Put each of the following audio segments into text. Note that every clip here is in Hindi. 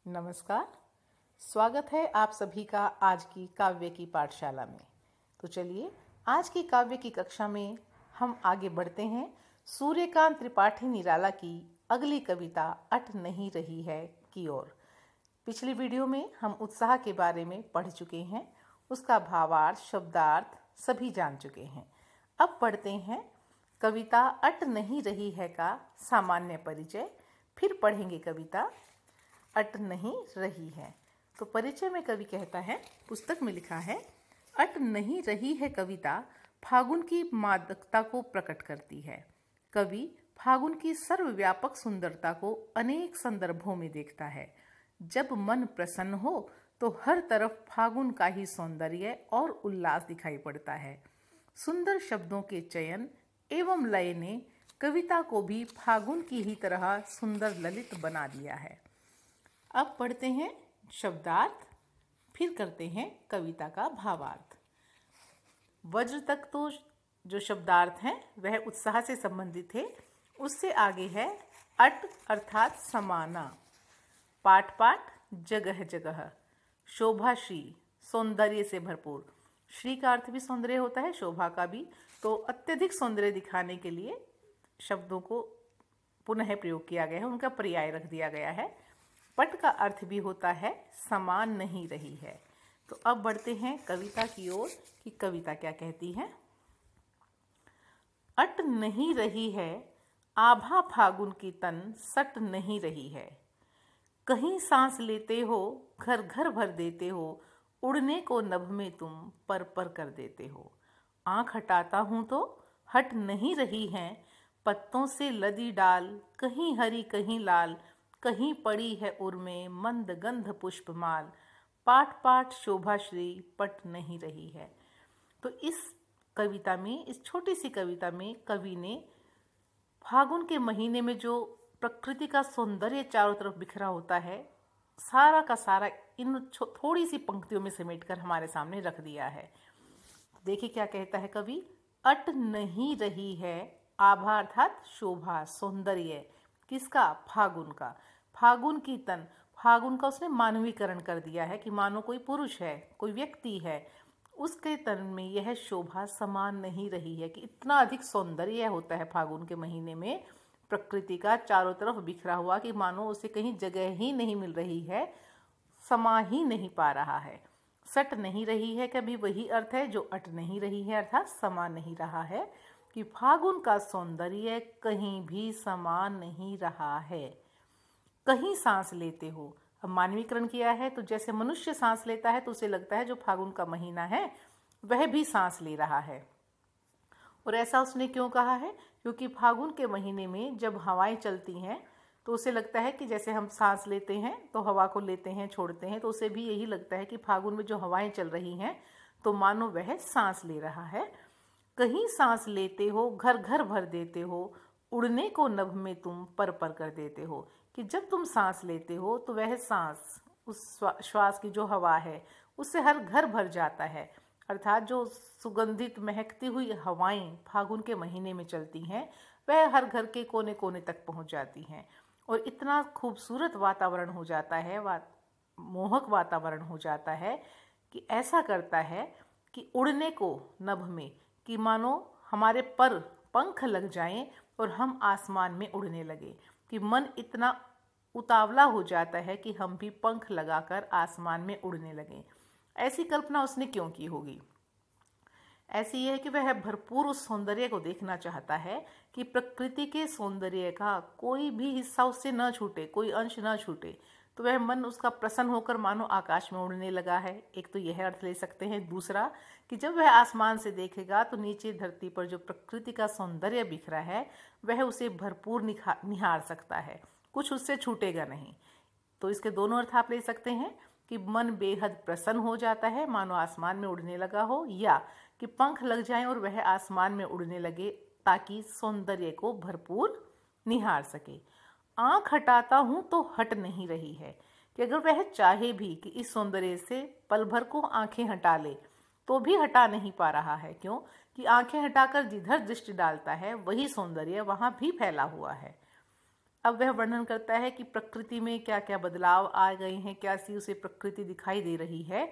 नमस्कार। स्वागत है आप सभी का आज की काव्य की पाठशाला में। तो चलिए आज की काव्य की कक्षा में हम आगे बढ़ते हैं सूर्यकांत त्रिपाठी निराला की अगली कविता अट नहीं रही है की ओर। पिछली वीडियो में हम उत्साह के बारे में पढ़ चुके हैं, उसका भावार्थ शब्दार्थ सभी जान चुके हैं। अब पढ़ते हैं कविता अट नहीं रही है का सामान्य परिचय, फिर पढ़ेंगे कविता अट नहीं रही है। तो परिचय में कवि कहता है, पुस्तक में लिखा है, अट नहीं रही है कविता फागुन की मादकता को प्रकट करती है। कवि फागुन की सर्वव्यापक सुंदरता को अनेक संदर्भों में देखता है। जब मन प्रसन्न हो तो हर तरफ फागुन का ही सौंदर्य और उल्लास दिखाई पड़ता है। सुंदर शब्दों के चयन एवं लय ने कविता को भी फागुन की ही तरह सुंदर ललित बना दिया है। अब पढ़ते हैं शब्दार्थ, फिर करते हैं कविता का भावार्थ। वज्र तक तो जो शब्दार्थ हैं वह उत्साह से संबंधित थे। उससे आगे है अट अर्थात समाना, पाठ पाठ जगह जगह, शोभाश्री सौंदर्य से भरपूर। श्री का अर्थ भी सौंदर्य होता है, शोभा का भी। तो अत्यधिक सौंदर्य दिखाने के लिए शब्दों को पुनः प्रयोग किया गया है, उनका पर्याय रख दिया गया है। पट का अर्थ भी होता है समान नहीं रही है। तो अब बढ़ते हैं कविता की ओर कि कविता क्या कहती है। अट नहीं रही है आभा फागुन की तन सट नहीं रही है। कहीं सांस लेते हो घर घर भर देते हो, उड़ने को नभ में तुम पर पर कर देते हो। आँख हटाता हूँ तो हट नहीं रही है, पत्तों से लदी डाल कहीं हरी कहीं लाल, कहीं पड़ी है उर्मे मंद गंध पुष्पमाल, पाठ पाठ शोभाश्री पट नहीं रही है। तो इस कविता में, इस छोटी सी कविता में कवि ने फागुन के महीने में जो प्रकृति का सौंदर्य चारों तरफ बिखरा होता है, सारा का सारा इन थोड़ी सी पंक्तियों में समेटकर हमारे सामने रख दिया है। देखिए क्या कहता है कवि। अट नहीं रही है आभा अर्थात शोभा सौंदर्य, किसका? फागुन का। फागुन की तन, फागुन का उसने मानवीकरण कर दिया है कि मानो कोई पुरुष है, कोई व्यक्ति है, उसके तन में यह शोभा समान नहीं रही है। कि इतना अधिक सौंदर्य होता है फागुन के महीने में प्रकृति का चारों तरफ बिखरा हुआ कि मानो उसे कहीं जगह ही नहीं मिल रही है, समा ही नहीं पा रहा है। सट नहीं रही है का भी वही अर्थ है जो अट नहीं रही है अर्थात समा नहीं रहा है, कि फागुन का सौंदर्य कहीं भी समान नहीं रहा है। कहीं सांस लेते हो, अब मानवीकरण किया है तो जैसे मनुष्य सांस लेता है तो उसे लगता है जो फागुन का महीना है वह भी सांस ले रहा है। और ऐसा उसने क्यों कहा है? क्योंकि फागुन के महीने में जब हवाएं चलती हैं तो उसे लगता है कि जैसे हम सांस लेते हैं तो हवा को लेते हैं छोड़ते हैं, तो उसे भी यही लगता है कि फागुन में जो हवाएं चल रही हैं तो मानो वह सांस ले रहा है। कहीं सांस लेते हो घर घर भर देते हो, उड़ने को नभ में तुम पर पर कर देते हो। कि जब तुम सांस लेते हो तो वह सांस, उस श्वास की जो हवा है उससे हर घर भर जाता है। अर्थात जो सुगंधित महकती हुई हवाएं फागुन के महीने में चलती हैं वह हर घर के कोने कोने तक पहुंच जाती हैं और इतना खूबसूरत वातावरण हो जाता है, मोहक वातावरण हो जाता है कि ऐसा करता है कि उड़ने को नभ में, कि मानो हमारे पर पंख लग जाएं और हम आसमान में उड़ने लगे। कि मन इतना उतावला हो जाता है कि हम भी पंख लगाकर आसमान में उड़ने लगें। ऐसी कल्पना उसने क्यों की होगी? ऐसी यह है कि वह भरपूर उस सौंदर्य को देखना चाहता है कि प्रकृति के सौंदर्य का कोई भी हिस्सा उससे न छूटे, कोई अंश न छूटे। तो वह मन उसका प्रसन्न होकर मानो आकाश में उड़ने लगा है। एक तो यह अर्थ ले सकते हैं। दूसरा कि जब वह आसमान से देखेगा तो नीचे धरती पर जो प्रकृति का सौंदर्य बिखरा है वह उसे भरपूर निहार सकता है, कुछ उससे छूटेगा नहीं। तो इसके दोनों अर्थ आप ले सकते हैं कि मन बेहद प्रसन्न हो जाता है मानो आसमान में उड़ने लगा हो, या कि पंख लग जाएं और वह आसमान में उड़ने लगे ताकि सौंदर्य को भरपूर निहार सके। आँख हटाता हूँ तो हट नहीं रही है, कि अगर वह चाहे भी कि इस सौंदर्य से पल भर को आंखें हटा ले तो भी हटा नहीं पा रहा है। क्यों? कि आंखें हटाकर जिधर दृष्टि डालता है वही सौंदर्य वहाँ भी फैला हुआ है। अब वह वर्णन करता है कि प्रकृति में क्या क्या बदलाव आ गए हैं, कैसी उसे प्रकृति दिखाई दे रही है।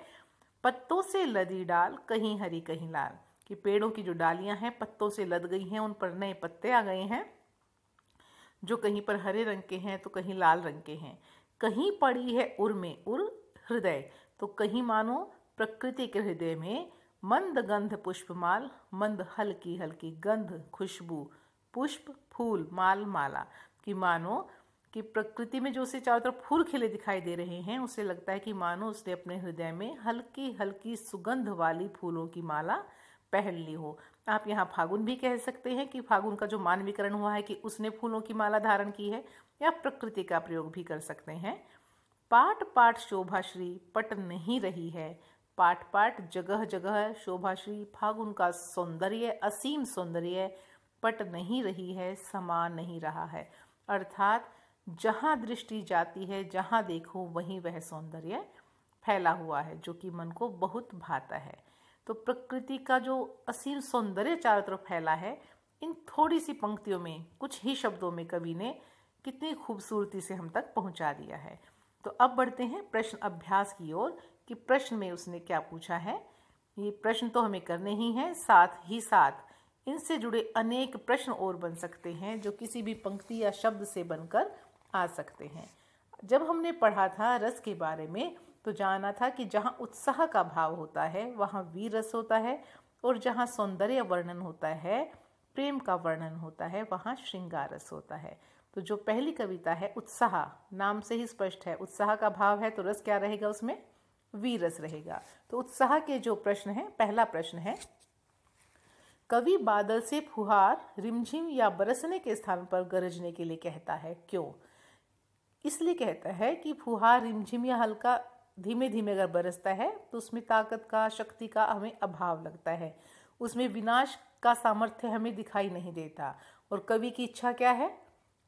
पत्तों से लदी डाल कहीं हरी कहीं लाल, कि पेड़ों की जो डालियां हैं पत्तों से लद गई हैं, उन पर नए पत्ते आ गए हैं जो कहीं पर हरे रंग के हैं तो कहीं लाल रंग के हैं। कहीं पड़ी है उर में उर हृदय, तो कहीं मानो प्रकृति के हृदय में मंद गंध पुष्पमाल, मंद हल्की हल्की गंध खुशबू, पुष्प फूल माल माला, कि मानो कि प्रकृति में जो उसे चारों तरफ फूल खिले दिखाई दे रहे हैं, उसे लगता है कि मानो उसने अपने हृदय में हल्की हल्की सुगंध वाली फूलों की माला पहन ली हो। आप यहाँ फागुन भी कह सकते हैं कि फागुन का जो मानवीकरण हुआ है कि उसने फूलों की माला धारण की है, या प्रकृति का प्रयोग भी कर सकते हैं। पाट पाट शोभाश्री पट नहीं रही है, पाट पाट जगह जगह शोभाश्री, फागुन का सौंदर्य असीम सौंदर्य पट नहीं रही है, समा नहीं रहा है। अर्थात जहाँ दृष्टि जाती है, जहाँ देखो वहीं वह सौंदर्य फैला हुआ है जो कि मन को बहुत भाता है। तो प्रकृति का जो असीम सौंदर्य चारों तरफ फैला है, इन थोड़ी सी पंक्तियों में, कुछ ही शब्दों में कवि ने कितनी खूबसूरती से हम तक पहुंचा दिया है। तो अब बढ़ते हैं प्रश्न अभ्यास की ओर कि प्रश्न में उसने क्या पूछा है। ये प्रश्न तो हमें करने ही हैं, साथ ही साथ इनसे जुड़े अनेक प्रश्न और बन सकते हैं जो किसी भी पंक्ति या शब्द से बनकर आ सकते हैं। जब हमने पढ़ा था रस के बारे में तो जाना था कि जहाँ उत्साह का भाव होता है वहाँ वीर रस होता है, और जहाँ सौंदर्य वर्णन होता है, प्रेम का वर्णन होता है, वहाँ श्रृंगार रस होता है। तो जो पहली कविता है उत्साह, नाम से ही स्पष्ट है उत्साह का भाव है, तो रस क्या रहेगा उसमें, वीर रस रहेगा। तो उत्साह के जो प्रश्न है, पहला प्रश्न है, कवि बादल से फुहार रिमझिम या बरसने के स्थान पर गरजने के लिए कहता है, क्यों? इसलिए कहता है कि फुहार रिमझिम या हल्का धीमे धीमे अगर बरसता है तो उसमें ताकत का, शक्ति का हमें अभाव लगता है, उसमें विनाश का सामर्थ्य हमें दिखाई नहीं देता। और कवि की इच्छा क्या है,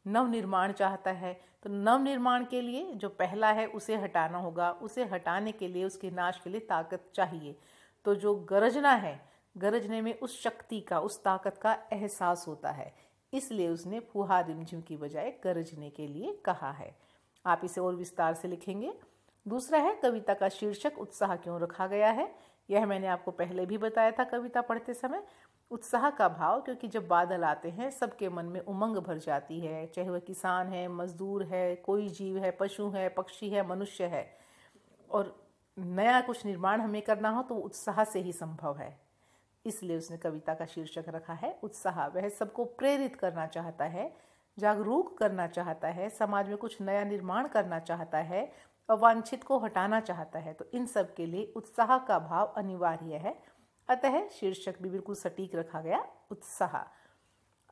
नव निर्माण चाहता है। तो नव निर्माण के लिए जो पहला है उसे हटाना होगा, उसे हटाने के लिए, उसके नाश के लिए ताकत चाहिए। तो जो गरजना है, गरजने में उस शक्ति का, उस ताकत का एहसास होता है, इसलिए उसने फुहार रिमझिम की बजाय गरजने के लिए कहा है। आप इसे और विस्तार से लिखेंगे। दूसरा है, कविता का शीर्षक उत्साह क्यों रखा गया है। यह मैंने आपको पहले भी बताया था कविता पढ़ते समय। उत्साह का भाव, क्योंकि जब बादल आते हैं सबके मन में उमंग भर जाती है, चाहे वह किसान है, मजदूर है, कोई जीव है, पशु है, पक्षी है, मनुष्य है, और नया कुछ निर्माण हमें करना हो तो उत्साह से ही संभव है। इसलिए उसने कविता का शीर्षक रखा है उत्साह। वह सबको प्रेरित करना चाहता है, जागरूक करना चाहता है, समाज में कुछ नया निर्माण करना चाहता है, अवांछित को हटाना चाहता है। तो इन सब के लिए उत्साह का भाव अनिवार्य है, अतः शीर्षक भी बिल्कुल सटीक रखा गया, उत्साह।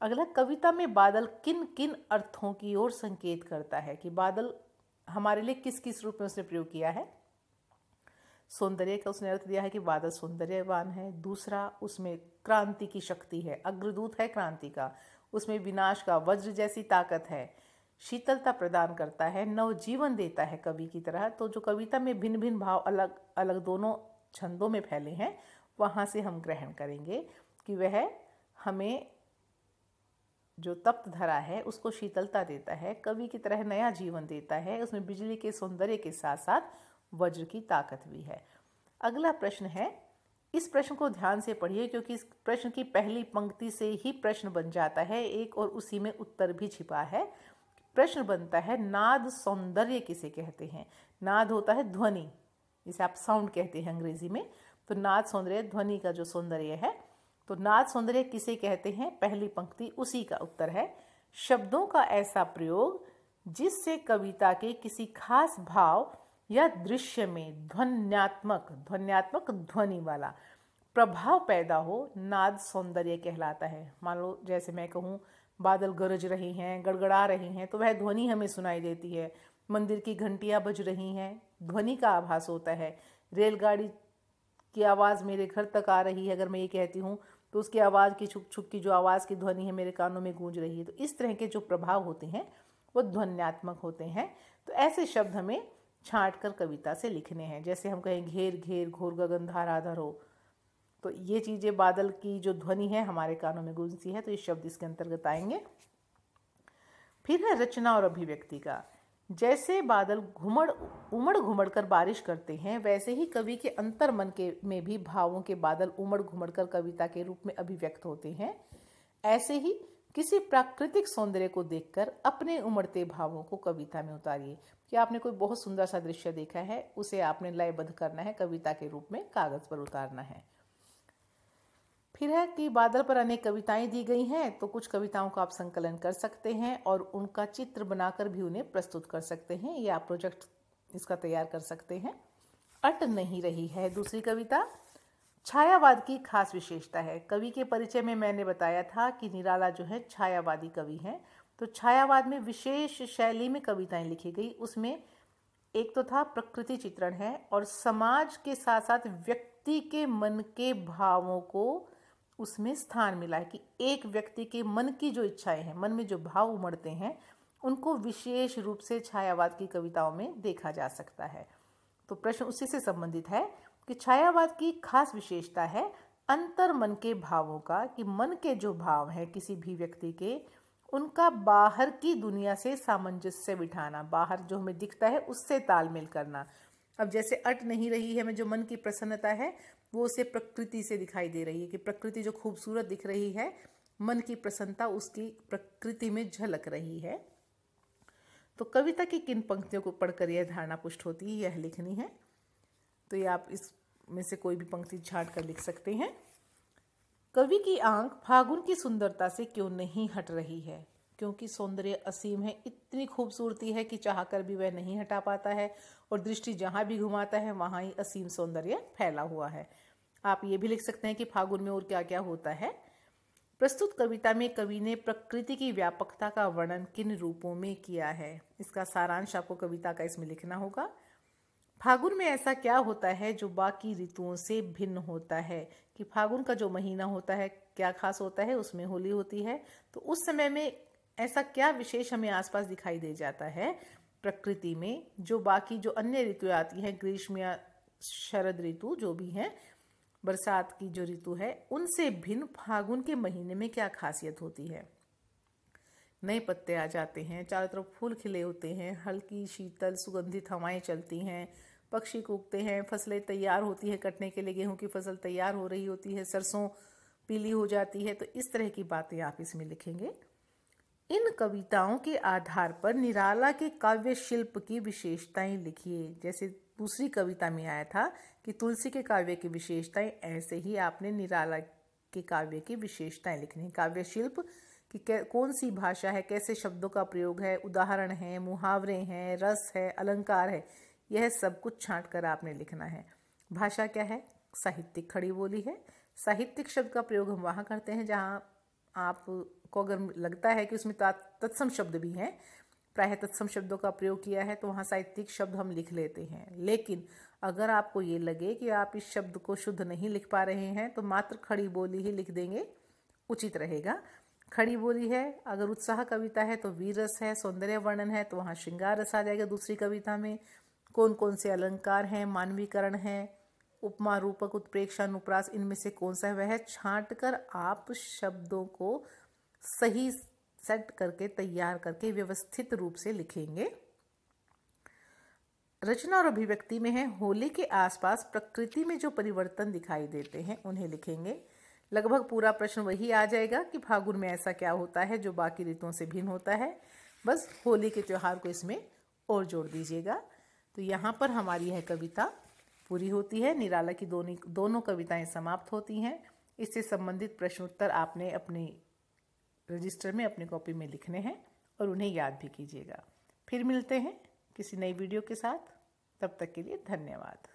अगला, कविता में बादल किन किन अर्थों की ओर संकेत करता है, कि बादल हमारे लिए किस किस रूप में उसने प्रयोग किया है। सौंदर्य का उसने अर्थ दिया है कि बादल सौंदर्यवान है। दूसरा, उसमें क्रांति की शक्ति है, अग्रदूत है क्रांति का। उसमें विनाश का, वज्र जैसी ताकत है, शीतलता प्रदान करता है, नव जीवन देता है कवि की तरह। तो जो कविता में भिन्न भिन्न भाव अलग अलग दोनों छंदों में फैले हैं, वहाँ से हम ग्रहण करेंगे कि वह हमें जो तप्त धरा है उसको शीतलता देता है, कवि की तरह नया जीवन देता है। उसमें बिजली के सौंदर्य के साथ साथ वज्र की ताकत भी है। अगला प्रश्न है, इस प्रश्न को ध्यान से पढ़िए क्योंकि इस प्रश्न की पहली पंक्ति से ही प्रश्न बन जाता है एक, और उसी में उत्तर भी छिपा है। प्रश्न बनता है, नाद सौंदर्य किसे कहते हैं। नाद होता है ध्वनि, जिसे आप साउंड कहते हैं अंग्रेजी में। तो नाद सौंदर्य, ध्वनि का जो सौंदर्य है, तो नाद सौंदर्य किसे कहते हैं, पहली पंक्ति उसी का उत्तर है। शब्दों का ऐसा प्रयोग जिससे कविता के किसी खास भाव या दृश्य में ध्वन्यात्मक ध्वनि वाला प्रभाव पैदा हो, नाद सौंदर्य कहलाता है। मान लो जैसे मैं कहूँ बादल गरज रहे हैं, गड़गड़ा रहे हैं, तो वह ध्वनि हमें सुनाई देती है। मंदिर की घंटियाँ बज रही हैं, ध्वनि का आभास होता है। रेलगाड़ी की आवाज़ मेरे घर तक आ रही है, अगर मैं ये कहती हूँ तो उसकी आवाज़ की छुक छुक की जो आवाज़ की ध्वनि है मेरे कानों में गूंज रही है। तो इस तरह के जो प्रभाव होते हैं वो ध्वन्यात्मक होते हैं। तो ऐसे शब्द हमें छांट कर कविता से लिखने हैं। जैसे हम कहें घेर घेर घोर गगन धाराधर हो, तो ये चीज़ें बादल की जो ध्वनि है हमारे कानों में गूंजती है, तो ये शब्द इसके अंतर्गत आएंगे। फिर है रचना और अभिव्यक्ति का। जैसे बादल उमड़ घुमड़ कर बारिश करते हैं, वैसे ही कवि के अंतर मन के में भी भावों के बादल उमड़ घुमड़ कर कविता के रूप में अभिव्यक्त होते हैं। ऐसे ही किसी प्राकृतिक सौंदर्य को देखकर अपने उमड़ते भावों को कविता में उतारिए। कि आपने कोई बहुत सुंदर सा दृश्य देखा है, उसे आपने लयबद्ध करना है, कविता के रूप में कागज पर उतारना है। फिर है कि बादल पर अनेक कविताएं दी गई हैं, तो कुछ कविताओं का आप संकलन कर सकते हैं और उनका चित्र बनाकर भी उन्हें प्रस्तुत कर सकते हैं, या आप प्रोजेक्ट इसका तैयार कर सकते हैं। अट नहीं रही है दूसरी कविता। छायावाद की खास विशेषता है। कवि के परिचय में मैंने बताया था कि निराला जो है छायावादी कवि हैं। तो छायावाद में विशेष शैली में कविताएं लिखी गई। उसमें एक तो था प्रकृति चित्रण है, और समाज के साथ साथ व्यक्ति के मन के भावों को उसमें स्थान मिला है कि एक व्यक्ति के मन की जो इच्छाएं हैं, मन में जो भाव उमड़ते हैं, उनको विशेष रूप से छायावाद की कविताओं में देखा जा सकता है। तो प्रश्न उसी से संबंधित है कि छायावाद की खास विशेषता है अंतर मन के भावों का, कि मन के जो भाव हैं किसी भी व्यक्ति के, उनका बाहर की दुनिया से सामंजस्य बिठाना, बाहर जो हमें दिखता है उससे तालमेल करना। अब जैसे अट नहीं रही है में जो मन की प्रसन्नता है, वो उसे प्रकृति से दिखाई दे रही है कि प्रकृति जो खूबसूरत दिख रही है, मन की प्रसन्नता उसकी प्रकृति में झलक रही है। तो कविता की किन पंक्तियों को पढ़कर यह धारणा पुष्ट होती है, यह लिखनी है। तो ये आप इसमें से कोई भी पंक्ति छांट कर लिख सकते हैं। कवि की आंख फागुन की सुंदरता से क्यों नहीं हट रही है, क्योंकि सौंदर्य असीम है, इतनी खूबसूरती है कि चाहकर भी वह नहीं हटा पाता है, और दृष्टि जहाँ भी घुमाता है वहाँ ही असीम सौंदर्य फैला हुआ है। आप ये भी लिख सकते हैं कि फागुन में और क्या क्या होता है। प्रस्तुत कविता में कवि ने प्रकृति की व्यापकता का वर्णन किन रूपों में किया है, इसका सारांश आपको कविता का इसमें लिखना होगा। फागुन में ऐसा क्या होता है जो बाकी ऋतुओं से भिन्न होता है, कि फागुन का जो महीना होता है क्या खास होता है, उसमें होली होती है, तो उस समय में ऐसा क्या विशेष हमें आसपास दिखाई दे जाता है प्रकृति में, जो बाकी जो अन्य ऋतुएं आती हैं, ग्रीष्म या शरद ऋतु जो भी हैं, बरसात की जो ऋतु है, उनसे भिन्न फागुन के महीने में क्या खासियत होती है। नए पत्ते आ जाते हैं, चारों तरफ फूल खिले होते हैं, हल्की शीतल सुगंधित हवाएं चलती हैं, पक्षी कूकते हैं, फसलें तैयार होती है कटने के लिए, गेहूं की फसल तैयार हो रही होती है, सरसों पीली हो जाती है। तो इस तरह की बातें आप इसमें लिखेंगे। इन कविताओं के आधार पर निराला के काव्य शिल्प की विशेषताएं लिखिए। जैसे दूसरी कविता में आया था कि तुलसी के काव्य की विशेषताएं, ऐसे ही आपने निराला के काव्य की विशेषताएं लिखनी। काव्य शिल्प कि कौन सी भाषा है, कैसे शब्दों का प्रयोग है, उदाहरण है, मुहावरे हैं, रस है, अलंकार है, यह सब कुछ छांट कर आपने लिखना है। भाषा क्या है, साहित्यिक खड़ी बोली है। साहित्यिक शब्द का प्रयोग हम वहाँ करते हैं जहाँ आपको अगर लगता है कि उसमें तत्सम शब्द भी हैं, प्रायः तत्सम शब्दों का प्रयोग किया है, तो वहाँ साहित्यिक शब्द हम लिख लेते हैं। लेकिन अगर आपको ये लगे कि आप इस शब्द को शुद्ध नहीं लिख पा रहे हैं, तो मात्र खड़ी बोली ही लिख देंगे, उचित रहेगा। खड़ी बोली है, अगर उत्साह कविता है तो वीर रस है, सौंदर्य वर्णन है तो वहाँ श्रृंगार रस आ जाएगा। दूसरी कविता में कौन कौन से अलंकार हैं, मानवीकरण है, उपमा रूपक उत्प्रेक्षा अनुप्रास, इनमें से कौन सा है वह छांट कर आप शब्दों को सही सेट करके तैयार करके व्यवस्थित रूप से लिखेंगे। रचना और अभिव्यक्ति में है, होली के आसपास प्रकृति में जो परिवर्तन दिखाई देते हैं उन्हें लिखेंगे। लगभग पूरा प्रश्न वही आ जाएगा कि फागुन में ऐसा क्या होता है जो बाकी ऋतुओं से भिन्न होता है। बस होली के त्यौहार को इसमें और जोड़ दीजिएगा। तो यहाँ पर हमारी यह कविता पूरी होती है। निराला की दोनों कविताएं समाप्त होती हैं। इससे संबंधित प्रश्न उत्तर आपने अपने रजिस्टर में, अपनी कॉपी में लिखने हैं और उन्हें याद भी कीजिएगा। फिर मिलते हैं किसी नई वीडियो के साथ। तब तक के लिए धन्यवाद।